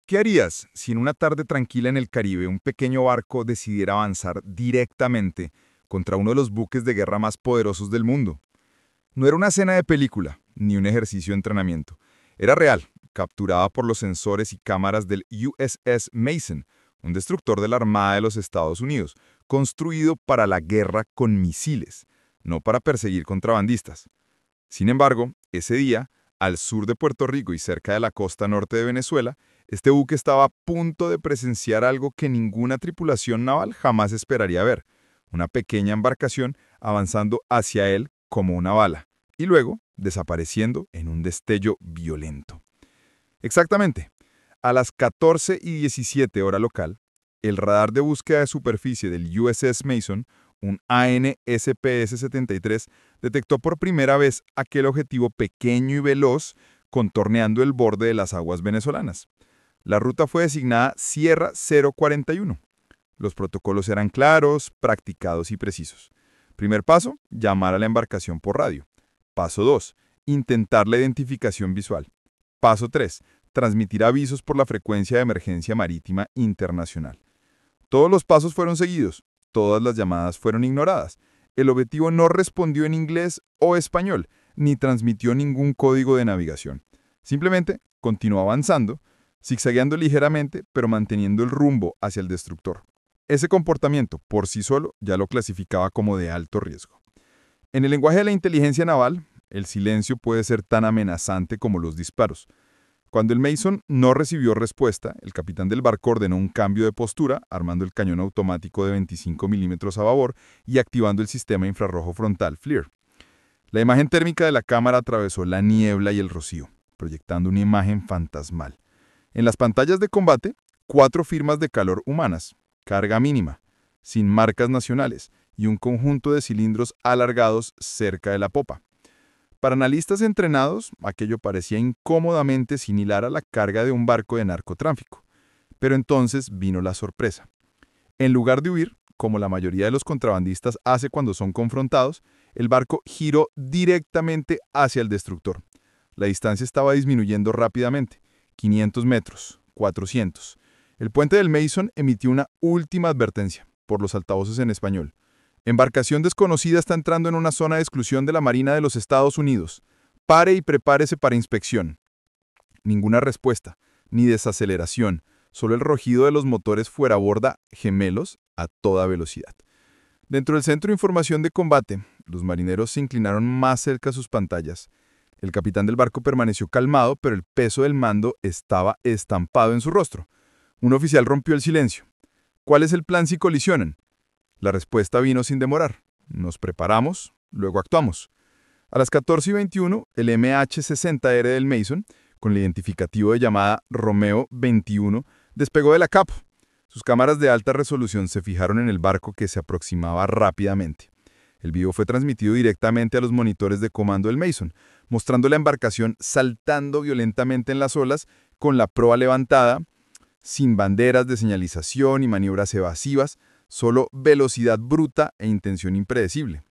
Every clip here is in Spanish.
¿Qué harías si en una tarde tranquila en el Caribe un pequeño barco decidiera avanzar directamente contra uno de los buques de guerra más poderosos del mundo? No era una escena de película, ni un ejercicio de entrenamiento. Era real, capturada por los sensores y cámaras del USS Mason, un destructor de la Armada de los Estados Unidos, construido para la guerra con misiles, no para perseguir contrabandistas. Sin embargo, ese día, al sur de Puerto Rico y cerca de la costa norte de Venezuela, este buque estaba a punto de presenciar algo que ninguna tripulación naval jamás esperaría ver: una pequeña embarcación avanzando hacia él como una bala, y luego desapareciendo en un destello violento. Exactamente, a las 14:17 hora local, el radar de búsqueda de superficie del USS Mason, un ANSPS-73, detectó por primera vez aquel objetivo pequeño y veloz contorneando el borde de las aguas venezolanas. La ruta fue designada Sierra 041. Los protocolos eran claros, practicados y precisos. Primer paso, llamar a la embarcación por radio. Paso 2, intentar la identificación visual. Paso 3, transmitir avisos por la frecuencia de emergencia marítima internacional. Todos los pasos fueron seguidos, todas las llamadas fueron ignoradas. El objetivo no respondió en inglés o español, ni transmitió ningún código de navegación. Simplemente continuó avanzando, zigzagueando ligeramente, pero manteniendo el rumbo hacia el destructor. Ese comportamiento, por sí solo, ya lo clasificaba como de alto riesgo. En el lenguaje de la inteligencia naval, el silencio puede ser tan amenazante como los disparos. Cuando el Mason no recibió respuesta, el capitán del barco ordenó un cambio de postura, armando el cañón automático de 25 milímetros a babor y activando el sistema infrarrojo frontal FLIR. La imagen térmica de la cámara atravesó la niebla y el rocío, proyectando una imagen fantasmal. En las pantallas de combate, 4 firmas de calor humanas, carga mínima, sin marcas nacionales y un conjunto de cilindros alargados cerca de la popa. Para analistas entrenados, aquello parecía incómodamente similar a la carga de un barco de narcotráfico. Pero entonces vino la sorpresa. En lugar de huir, como la mayoría de los contrabandistas hace cuando son confrontados, el barco giró directamente hacia el destructor. La distancia estaba disminuyendo rápidamente: 500 metros, 400. El puente del Mason emitió una última advertencia, por los altavoces en español. Embarcación desconocida está entrando en una zona de exclusión de la Marina de los Estados Unidos. Pare y prepárese para inspección. Ninguna respuesta, ni desaceleración, solo el rugido de los motores fuera borda gemelos a toda velocidad. Dentro del centro de información de combate, los marineros se inclinaron más cerca a sus pantallas. El capitán del barco permaneció calmado, pero el peso del mando estaba estampado en su rostro. Un oficial rompió el silencio. ¿Cuál es el plan si colisionan? La respuesta vino sin demorar. Nos preparamos, luego actuamos. A las 14:21, el MH-60R del Mason, con el identificativo de llamada Romeo 21, despegó de la CAP. Sus cámaras de alta resolución se fijaron en el barco que se aproximaba rápidamente. El video fue transmitido directamente a los monitores de comando del Mason, mostrando la embarcación saltando violentamente en las olas, con la proa levantada, sin banderas de señalización y maniobras evasivas, solo velocidad bruta e intención impredecible.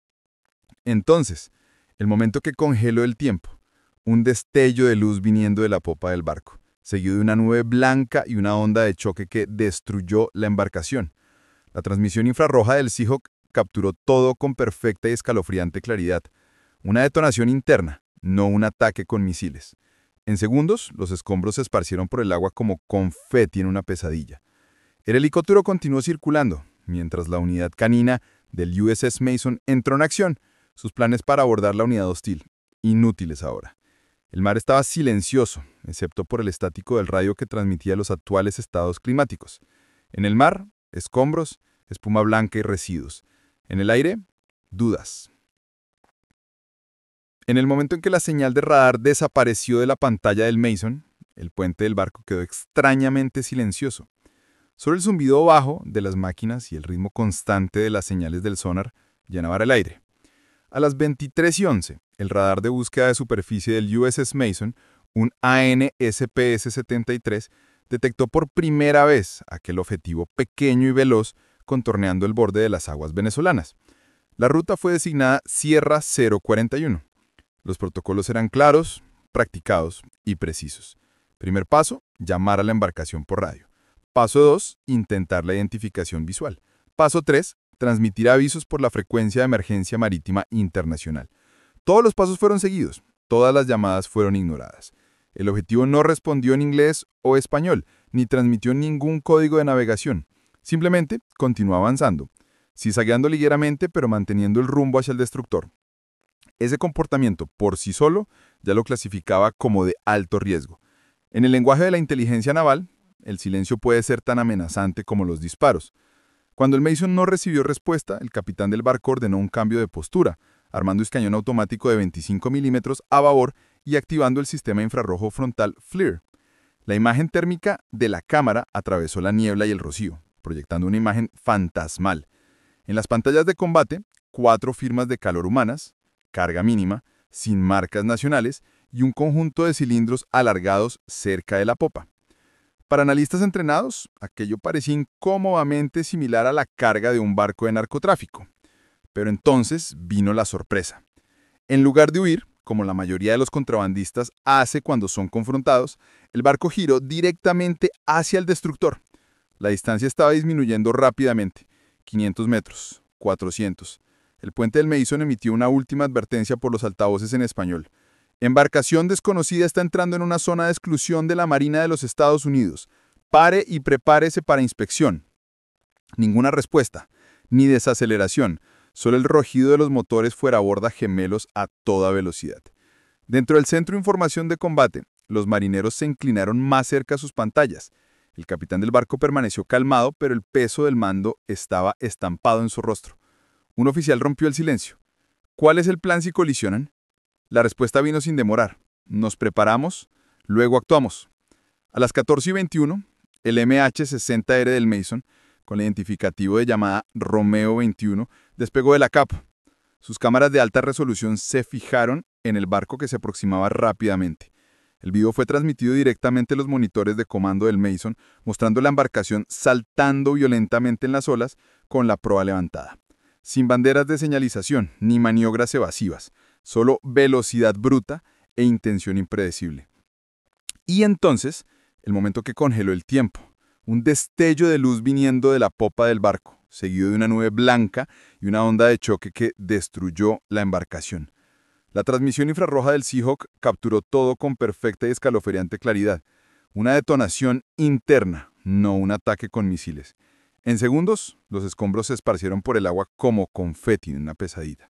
Entonces, el momento que congeló el tiempo, un destello de luz viniendo de la popa del barco, seguido de una nube blanca y una onda de choque que destruyó la embarcación. La transmisión infrarroja del Seahawk capturó todo con perfecta y escalofriante claridad. Una detonación interna, no un ataque con misiles. En segundos, los escombros se esparcieron por el agua como confeti en una pesadilla. El helicóptero continuó circulando, mientras la unidad canina del USS Mason entró en acción, sus planes para abordar la unidad hostil, inútiles ahora. El mar estaba silencioso, excepto por el estático del radio que transmitía los actuales estados climáticos. En el mar, escombros, espuma blanca y residuos. En el aire, dudas. En el momento en que la señal de radar desapareció de la pantalla del Mason, el puente del barco quedó extrañamente silencioso. Solo el zumbido bajo de las máquinas y el ritmo constante de las señales del sonar llenaban el aire. A las 23:11, el radar de búsqueda de superficie del USS Mason, un ANSPS-73, detectó por primera vez aquel objetivo pequeño y veloz contorneando el borde de las aguas venezolanas. La ruta fue designada Sierra 041. Los protocolos eran claros, practicados y precisos. Primer paso, llamar a la embarcación por radio. Paso 2, intentar la identificación visual. Paso 3, transmitir avisos por la frecuencia de emergencia marítima internacional. Todos los pasos fueron seguidos, todas las llamadas fueron ignoradas. El objetivo no respondió en inglés o español, ni transmitió ningún código de navegación. Simplemente continuó avanzando, zigzagueando ligeramente pero manteniendo el rumbo hacia el destructor. Ese comportamiento por sí solo ya lo clasificaba como de alto riesgo. En el lenguaje de la inteligencia naval, el silencio puede ser tan amenazante como los disparos. Cuando el Mason no recibió respuesta, el capitán del barco ordenó un cambio de postura, armando un cañón automático de 25 milímetros a babor y activando el sistema infrarrojo frontal FLIR. La imagen térmica de la cámara atravesó la niebla y el rocío, proyectando una imagen fantasmal. En las pantallas de combate, 4 firmas de calor humanas, carga mínima, sin marcas nacionales y un conjunto de cilindros alargados cerca de la popa. Para analistas entrenados, aquello parecía incómodamente similar a la carga de un barco de narcotráfico. Pero entonces vino la sorpresa. En lugar de huir, como la mayoría de los contrabandistas hace cuando son confrontados, el barco giró directamente hacia el destructor. La distancia estaba disminuyendo rápidamente. 500 metros, 400. El puente del Mason emitió una última advertencia por los altavoces en español. Embarcación desconocida está entrando en una zona de exclusión de la Marina de los Estados Unidos. Pare y prepárese para inspección. Ninguna respuesta, ni desaceleración, solo el rugido de los motores fuera borda gemelos a toda velocidad. Dentro del centro de información de combate, los marineros se inclinaron más cerca a sus pantallas. El capitán del barco permaneció calmado, pero el peso del mando estaba estampado en su rostro. Un oficial rompió el silencio. ¿Cuál es el plan si colisionan? La respuesta vino sin demorar. Nos preparamos, luego actuamos. A las 14:21, el MH-60R del Mason, con el identificativo de llamada Romeo 21, despegó de la capa. Sus cámaras de alta resolución se fijaron en el barco que se aproximaba rápidamente. El video fue transmitido directamente a los monitores de comando del Mason, mostrando la embarcación saltando violentamente en las olas con la proa levantada. Sin banderas de señalización ni maniobras evasivas, solo velocidad bruta e intención impredecible. Y entonces, el momento que congeló el tiempo, un destello de luz viniendo de la popa del barco, seguido de una nube blanca y una onda de choque que destruyó la embarcación. La transmisión infrarroja del Seahawk capturó todo con perfecta y escalofriante claridad. Una detonación interna, no un ataque con misiles. En segundos, los escombros se esparcieron por el agua como confeti en una pesadilla.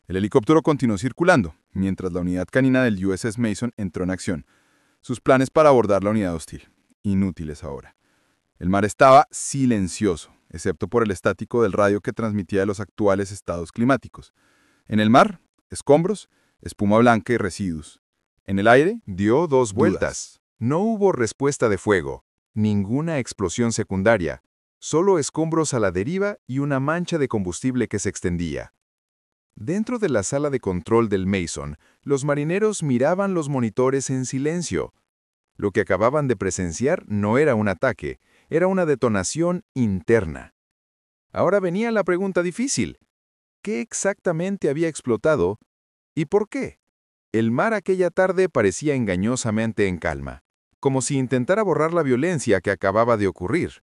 El helicóptero continuó circulando, mientras la unidad canina del USS Mason entró en acción. Sus planes para abordar la unidad hostil, inútiles ahora. El mar estaba silencioso, excepto por el estático del radio que transmitía los actuales estados climáticos. En el mar, escombros, espuma blanca y residuos. En el aire, dio 2 vueltas. dudas. No hubo respuesta de fuego, ninguna explosión secundaria, solo escombros a la deriva y una mancha de combustible que se extendía. Dentro de la sala de control del Mason, los marineros miraban los monitores en silencio. Lo que acababan de presenciar no era un ataque, era una detonación interna. Ahora venía la pregunta difícil. ¿Qué exactamente había explotado y por qué? El mar aquella tarde parecía engañosamente en calma, como si intentara borrar la violencia que acababa de ocurrir.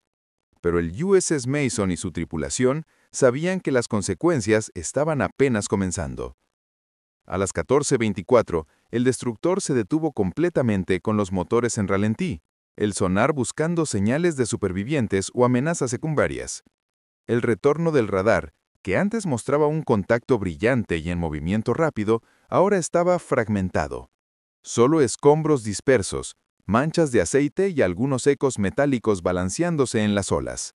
Pero el USS Mason y su tripulación sabían que las consecuencias estaban apenas comenzando. A las 14:24, el destructor se detuvo completamente con los motores en ralentí, el sonar buscando señales de supervivientes o amenazas secundarias. El retorno del radar, que antes mostraba un contacto brillante y en movimiento rápido, ahora estaba fragmentado. Solo escombros dispersos, manchas de aceite y algunos ecos metálicos balanceándose en las olas.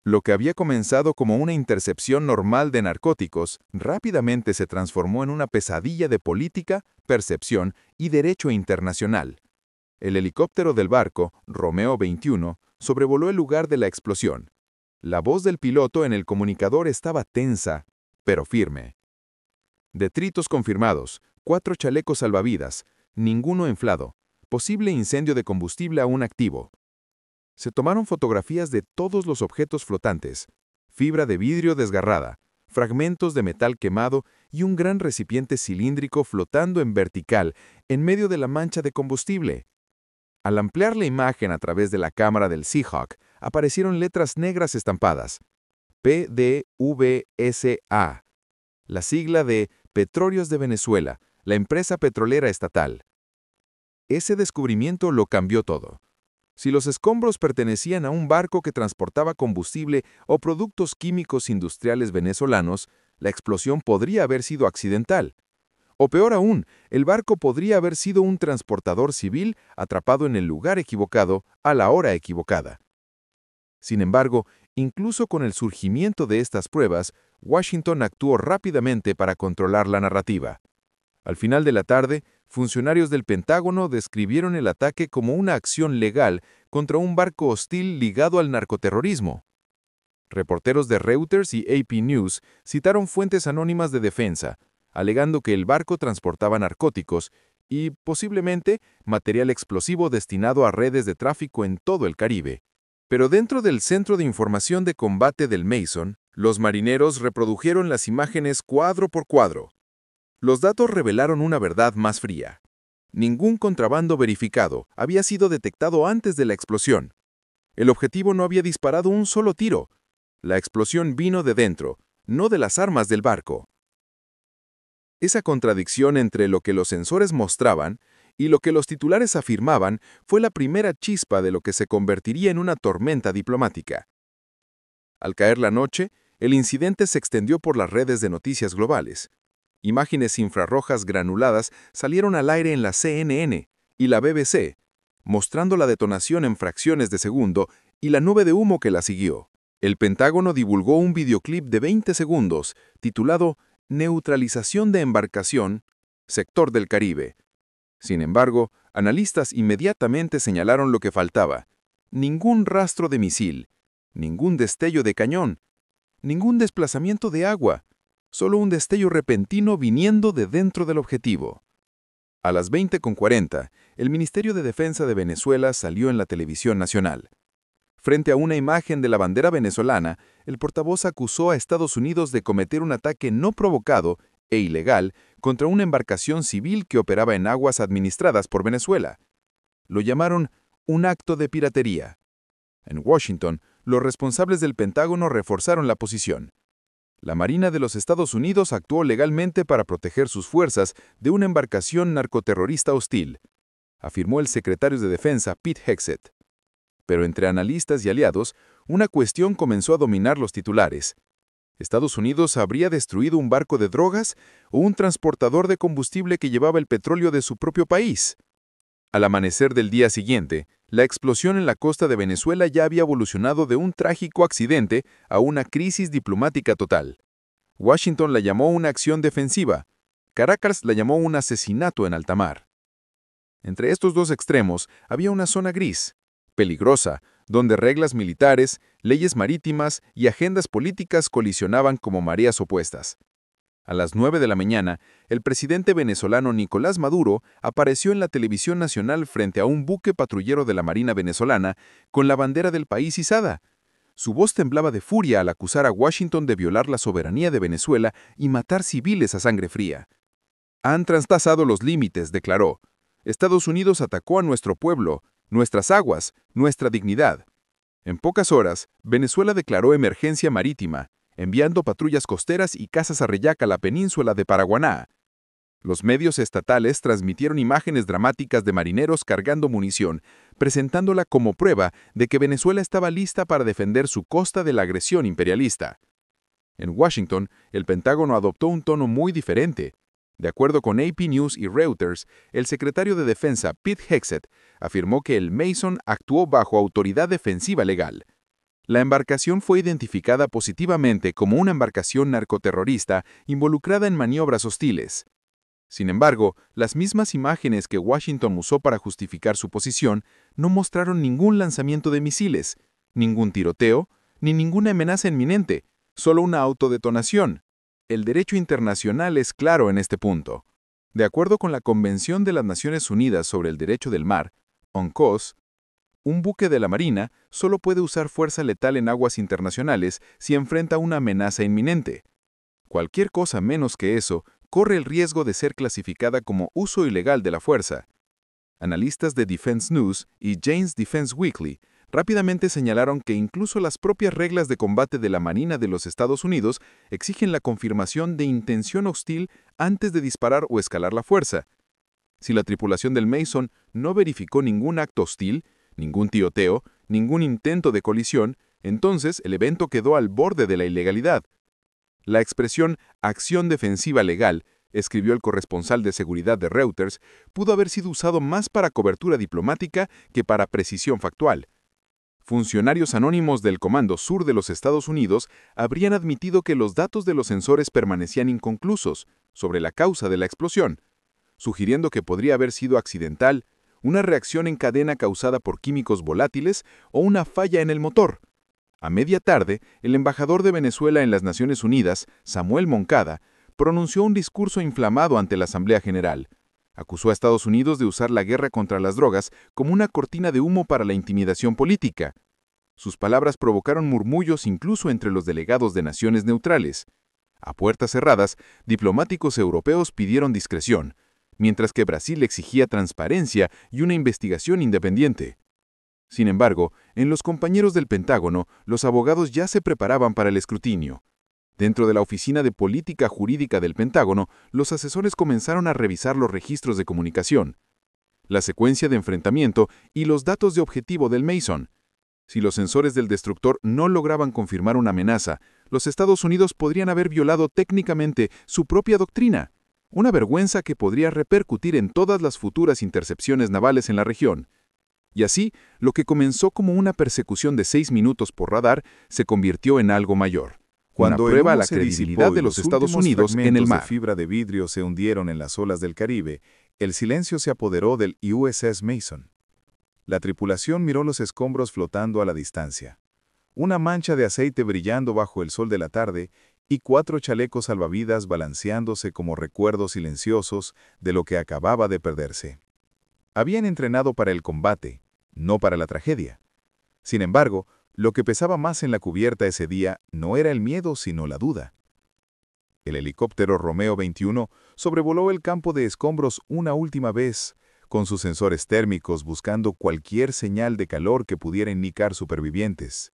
Lo que había comenzado como una intercepción normal de narcóticos, rápidamente se transformó en una pesadilla de política, percepción y derecho internacional. El helicóptero del barco, Romeo 21, sobrevoló el lugar de la explosión. La voz del piloto en el comunicador estaba tensa, pero firme. Detritos confirmados, 4 chalecos salvavidas, ninguno inflado. Posible incendio de combustible aún activo. Se tomaron fotografías de todos los objetos flotantes, fibra de vidrio desgarrada, fragmentos de metal quemado y un gran recipiente cilíndrico flotando en vertical en medio de la mancha de combustible. Al ampliar la imagen a través de la cámara del Seahawk, aparecieron letras negras estampadas. PDVSA, la sigla de Petróleos de Venezuela, la empresa petrolera estatal. Ese descubrimiento lo cambió todo. Si los escombros pertenecían a un barco que transportaba combustible o productos químicos industriales venezolanos, la explosión podría haber sido accidental. O peor aún, el barco podría haber sido un transportador civil atrapado en el lugar equivocado a la hora equivocada. Sin embargo, incluso con el surgimiento de estas pruebas, Washington actuó rápidamente para controlar la narrativa. Al final de la tarde, funcionarios del Pentágono describieron el ataque como una acción legal contra un barco hostil ligado al narcoterrorismo. Reporteros de Reuters y AP News citaron fuentes anónimas de defensa, alegando que el barco transportaba narcóticos y, posiblemente, material explosivo destinado a redes de tráfico en todo el Caribe. Pero dentro del Centro de Información de Combate del Mason, los marineros reprodujeron las imágenes cuadro por cuadro. Los datos revelaron una verdad más fría. Ningún contrabando verificado había sido detectado antes de la explosión. El objetivo no había disparado un solo tiro. La explosión vino de dentro, no de las armas del barco. Esa contradicción entre lo que los sensores mostraban y lo que los titulares afirmaban fue la primera chispa de lo que se convertiría en una tormenta diplomática. Al caer la noche, el incidente se extendió por las redes de noticias globales. Imágenes infrarrojas granuladas salieron al aire en la CNN y la BBC, mostrando la detonación en fracciones de segundo y la nube de humo que la siguió. El Pentágono divulgó un videoclip de 20 segundos, titulado Neutralización de embarcación, sector del Caribe. Sin embargo, analistas inmediatamente señalaron lo que faltaba. Ningún rastro de misil, ningún destello de cañón, ningún desplazamiento de agua, solo un destello repentino viniendo de dentro del objetivo. A las 20:40, el Ministerio de Defensa de Venezuela salió en la televisión nacional. Frente a una imagen de la bandera venezolana, el portavoz acusó a Estados Unidos de cometer un ataque no provocado e ilegal contra una embarcación civil que operaba en aguas administradas por Venezuela. Lo llamaron un acto de piratería. En Washington, los responsables del Pentágono reforzaron la posición. La Marina de los Estados Unidos actuó legalmente para proteger sus fuerzas de una embarcación narcoterrorista hostil, afirmó el secretario de Defensa Pete Hegseth. Pero entre analistas y aliados, una cuestión comenzó a dominar los titulares. ¿Estados Unidos habría destruido un barco de drogas o un transportador de combustible que llevaba el petróleo de su propio país? Al amanecer del día siguiente, la explosión en la costa de Venezuela ya había evolucionado de un trágico accidente a una crisis diplomática total. Washington la llamó una acción defensiva. Caracas la llamó un asesinato en alta mar. Entre estos dos extremos había una zona gris, peligrosa, donde reglas militares, leyes marítimas y agendas políticas colisionaban como mareas opuestas. A las 9 de la mañana, el presidente venezolano Nicolás Maduro apareció en la televisión nacional frente a un buque patrullero de la Marina venezolana con la bandera del país izada. Su voz temblaba de furia al acusar a Washington de violar la soberanía de Venezuela y matar civiles a sangre fría. Han traspasado los límites, declaró. Estados Unidos atacó a nuestro pueblo, nuestras aguas, nuestra dignidad. En pocas horas, Venezuela declaró emergencia marítima, enviando patrullas costeras y cazas a reyaca a la península de Paraguaná. Los medios estatales transmitieron imágenes dramáticas de marineros cargando munición, presentándola como prueba de que Venezuela estaba lista para defender su costa de la agresión imperialista. En Washington, el Pentágono adoptó un tono muy diferente. De acuerdo con AP News y Reuters, el secretario de Defensa Pete Hegseth afirmó que el Mason actuó bajo autoridad defensiva legal. La embarcación fue identificada positivamente como una embarcación narcoterrorista involucrada en maniobras hostiles. Sin embargo, las mismas imágenes que Washington usó para justificar su posición no mostraron ningún lanzamiento de misiles, ningún tiroteo, ni ninguna amenaza inminente, solo una autodetonación. El derecho internacional es claro en este punto. De acuerdo con la Convención de las Naciones Unidas sobre el Derecho del Mar, UNCLOS, un buque de la Marina solo puede usar fuerza letal en aguas internacionales si enfrenta una amenaza inminente. Cualquier cosa menos que eso corre el riesgo de ser clasificada como uso ilegal de la fuerza. Analistas de Defense News y Jane's Defense Weekly rápidamente señalaron que incluso las propias reglas de combate de la Marina de los Estados Unidos exigen la confirmación de intención hostil antes de disparar o escalar la fuerza. Si la tripulación del Mason no verificó ningún acto hostil, ningún tiroteo, ningún intento de colisión, entonces el evento quedó al borde de la ilegalidad. La expresión acción defensiva legal, escribió el corresponsal de seguridad de Reuters, pudo haber sido usado más para cobertura diplomática que para precisión factual. Funcionarios anónimos del Comando Sur de los Estados Unidos habrían admitido que los datos de los sensores permanecían inconclusos sobre la causa de la explosión, sugiriendo que podría haber sido accidental, una reacción en cadena causada por químicos volátiles o una falla en el motor. A media tarde, el embajador de Venezuela en las Naciones Unidas, Samuel Moncada, pronunció un discurso inflamado ante la Asamblea General. Acusó a Estados Unidos de usar la guerra contra las drogas como una cortina de humo para la intimidación política. Sus palabras provocaron murmullos incluso entre los delegados de naciones neutrales. A puertas cerradas, diplomáticos europeos pidieron discreción, mientras que Brasil exigía transparencia y una investigación independiente. Sin embargo, en los compañeros del Pentágono, los abogados ya se preparaban para el escrutinio. Dentro de la Oficina de Política Jurídica del Pentágono, los asesores comenzaron a revisar los registros de comunicación, la secuencia de enfrentamiento y los datos de objetivo del Mason. Si los sensores del destructor no lograban confirmar una amenaza, los Estados Unidos podrían haber violado técnicamente su propia doctrina, una vergüenza que podría repercutir en todas las futuras intercepciones navales en la región. Y así, lo que comenzó como una persecución de 6 minutos por radar se convirtió en algo mayor. Cuando una prueba a la credibilidad de los Estados Unidos en el mar. De fibra de vidrio se hundieron en las olas del Caribe, el silencio se apoderó del USS Mason. La tripulación miró los escombros flotando a la distancia. Una mancha de aceite brillando bajo el sol de la tarde y 4 chalecos salvavidas balanceándose como recuerdos silenciosos de lo que acababa de perderse. Habían entrenado para el combate, no para la tragedia. Sin embargo, lo que pesaba más en la cubierta ese día no era el miedo, sino la duda. El helicóptero Romeo 21 sobrevoló el campo de escombros una última vez, con sus sensores térmicos buscando cualquier señal de calor que pudiera indicar supervivientes.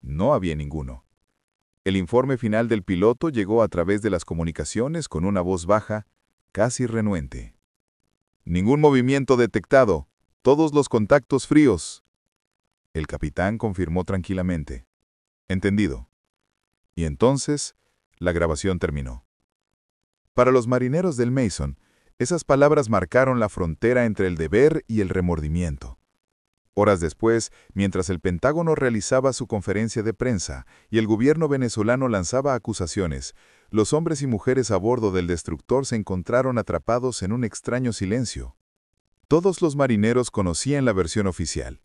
No había ninguno. El informe final del piloto llegó a través de las comunicaciones con una voz baja, casi renuente. Ningún movimiento detectado. Todos los contactos fríos. El capitán confirmó tranquilamente. Entendido. Y entonces, la grabación terminó. Para los marineros del Mason, esas palabras marcaron la frontera entre el deber y el remordimiento. Horas después, mientras el Pentágono realizaba su conferencia de prensa y el gobierno venezolano lanzaba acusaciones, los hombres y mujeres a bordo del destructor se encontraron atrapados en un extraño silencio. Todos los marineros conocían la versión oficial.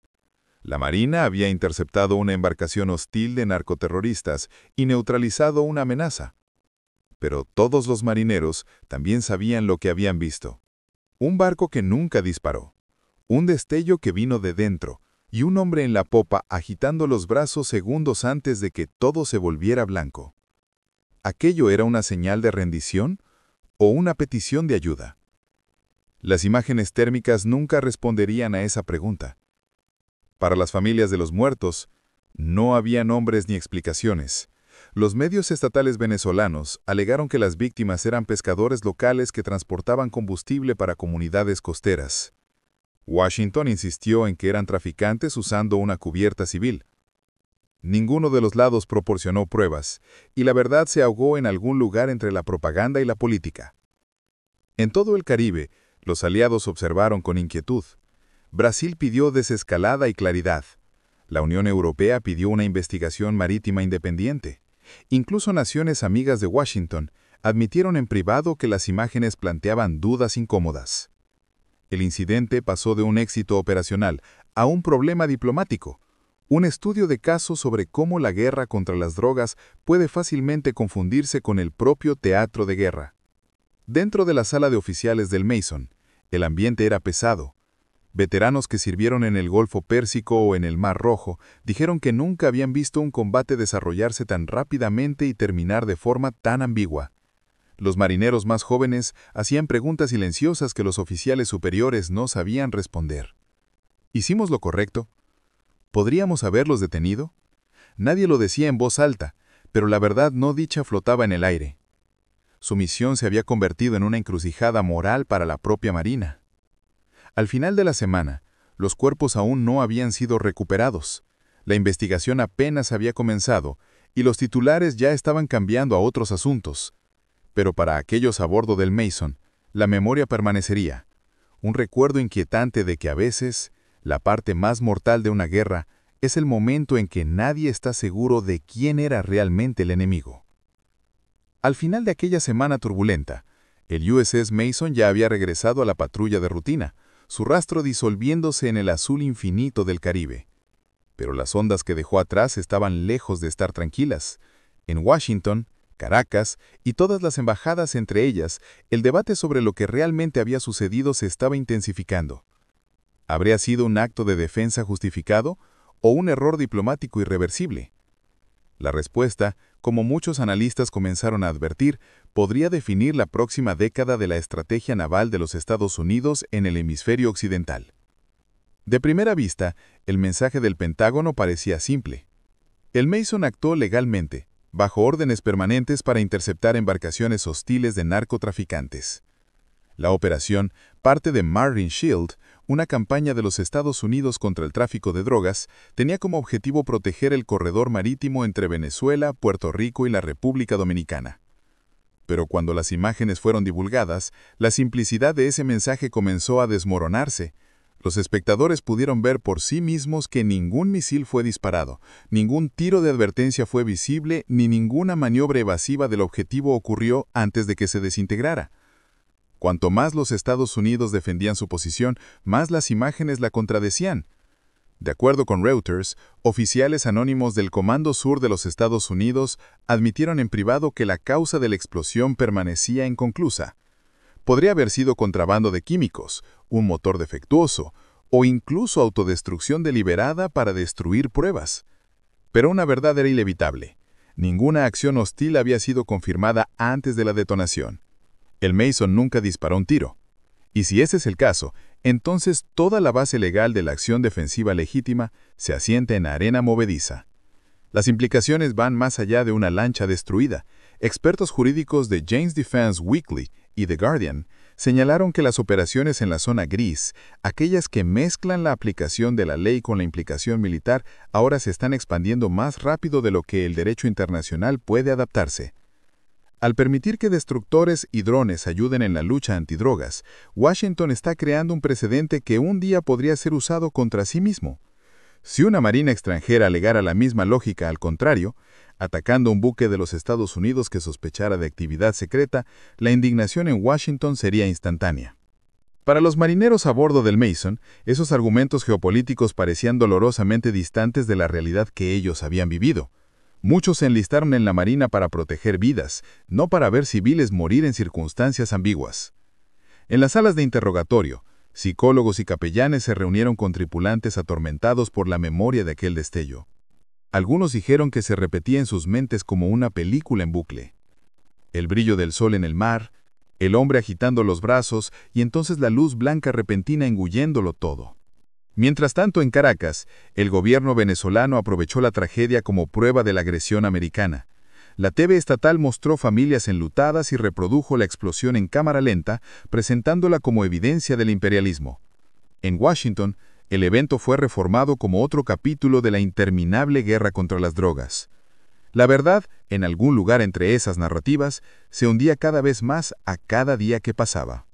La Marina había interceptado una embarcación hostil de narcoterroristas y neutralizado una amenaza. Pero todos los marineros también sabían lo que habían visto. Un barco que nunca disparó. Un destello que vino de dentro, y un hombre en la popa agitando los brazos segundos antes de que todo se volviera blanco. ¿Aquello era una señal de rendición o una petición de ayuda? Las imágenes térmicas nunca responderían a esa pregunta. Para las familias de los muertos, no había nombres ni explicaciones. Los medios estatales venezolanos alegaron que las víctimas eran pescadores locales que transportaban combustible para comunidades costeras. Washington insistió en que eran traficantes usando una cubierta civil. Ninguno de los lados proporcionó pruebas, y la verdad se ahogó en algún lugar entre la propaganda y la política. En todo el Caribe, los aliados observaron con inquietud. Brasil pidió desescalada y claridad. La Unión Europea pidió una investigación marítima independiente. Incluso naciones amigas de Washington admitieron en privado que las imágenes planteaban dudas incómodas. El incidente pasó de un éxito operacional a un problema diplomático, un estudio de caso sobre cómo la guerra contra las drogas puede fácilmente confundirse con el propio teatro de guerra. Dentro de la sala de oficiales del Mason, el ambiente era pesado. Veteranos que sirvieron en el Golfo Pérsico o en el Mar Rojo dijeron que nunca habían visto un combate desarrollarse tan rápidamente y terminar de forma tan ambigua. Los marineros más jóvenes hacían preguntas silenciosas que los oficiales superiores no sabían responder. ¿Hicimos lo correcto? ¿Podríamos haberlos detenido? Nadie lo decía en voz alta, pero la verdad no dicha flotaba en el aire. Su misión se había convertido en una encrucijada moral para la propia Marina. Al final de la semana, los cuerpos aún no habían sido recuperados. La investigación apenas había comenzado y los titulares ya estaban cambiando a otros asuntos. Pero para aquellos a bordo del Mason, la memoria permanecería. Un recuerdo inquietante de que a veces, la parte más mortal de una guerra es el momento en que nadie está seguro de quién era realmente el enemigo. Al final de aquella semana turbulenta, el USS Mason ya había regresado a la patrulla de rutina, su rastro disolviéndose en el azul infinito del Caribe. Pero las ondas que dejó atrás estaban lejos de estar tranquilas. En Washington, Caracas y todas las embajadas entre ellas, el debate sobre lo que realmente había sucedido se estaba intensificando. ¿Habría sido un acto de defensa justificado o un error diplomático irreversible? La respuesta, como muchos analistas comenzaron a advertir, podría definir la próxima década de la estrategia naval de los Estados Unidos en el hemisferio occidental. De primera vista, el mensaje del Pentágono parecía simple. El Mason actuó legalmente, bajo órdenes permanentes para interceptar embarcaciones hostiles de narcotraficantes. La operación, parte de Marine Shield, una campaña de los Estados Unidos contra el tráfico de drogas, tenía como objetivo proteger el corredor marítimo entre Venezuela, Puerto Rico y la República Dominicana. Pero cuando las imágenes fueron divulgadas, la simplicidad de ese mensaje comenzó a desmoronarse. Los espectadores pudieron ver por sí mismos que ningún misil fue disparado, ningún tiro de advertencia fue visible, ni ninguna maniobra evasiva del objetivo ocurrió antes de que se desintegrara. Cuanto más los Estados Unidos defendían su posición, más las imágenes la contradecían. De acuerdo con Reuters, oficiales anónimos del Comando Sur de los Estados Unidos admitieron en privado que la causa de la explosión permanecía inconclusa. Podría haber sido contrabando de químicos, un motor defectuoso, o incluso autodestrucción deliberada para destruir pruebas. Pero una verdad era inevitable. Ninguna acción hostil había sido confirmada antes de la detonación. El Mason nunca disparó un tiro. Y si ese es el caso, entonces toda la base legal de la acción defensiva legítima se asienta en arena movediza. Las implicaciones van más allá de una lancha destruida. Expertos jurídicos de Jane's Defense Weekly y The Guardian señalaron que las operaciones en la zona gris, aquellas que mezclan la aplicación de la ley con la implicación militar, ahora se están expandiendo más rápido de lo que el derecho internacional puede adaptarse. Al permitir que destructores y drones ayuden en la lucha antidrogas, Washington está creando un precedente que un día podría ser usado contra sí mismo. Si una marina extranjera alegara la misma lógica al contrario, atacando un buque de los Estados Unidos que sospechara de actividad secreta, la indignación en Washington sería instantánea. Para los marineros a bordo del Mason, esos argumentos geopolíticos parecían dolorosamente distantes de la realidad que ellos habían vivido. Muchos se enlistaron en la Marina para proteger vidas, no para ver civiles morir en circunstancias ambiguas. En las salas de interrogatorio, psicólogos y capellanes se reunieron con tripulantes atormentados por la memoria de aquel destello. Algunos dijeron que se repetía en sus mentes como una película en bucle. El brillo del sol en el mar, el hombre agitando los brazos y entonces la luz blanca repentina engulléndolo todo. Mientras tanto, en Caracas, el gobierno venezolano aprovechó la tragedia como prueba de la agresión americana. La TV estatal mostró familias enlutadas y reprodujo la explosión en cámara lenta, presentándola como evidencia del imperialismo. En Washington, el evento fue reformado como otro capítulo de la interminable guerra contra las drogas. La verdad, en algún lugar entre esas narrativas, se hundía cada vez más a cada día que pasaba.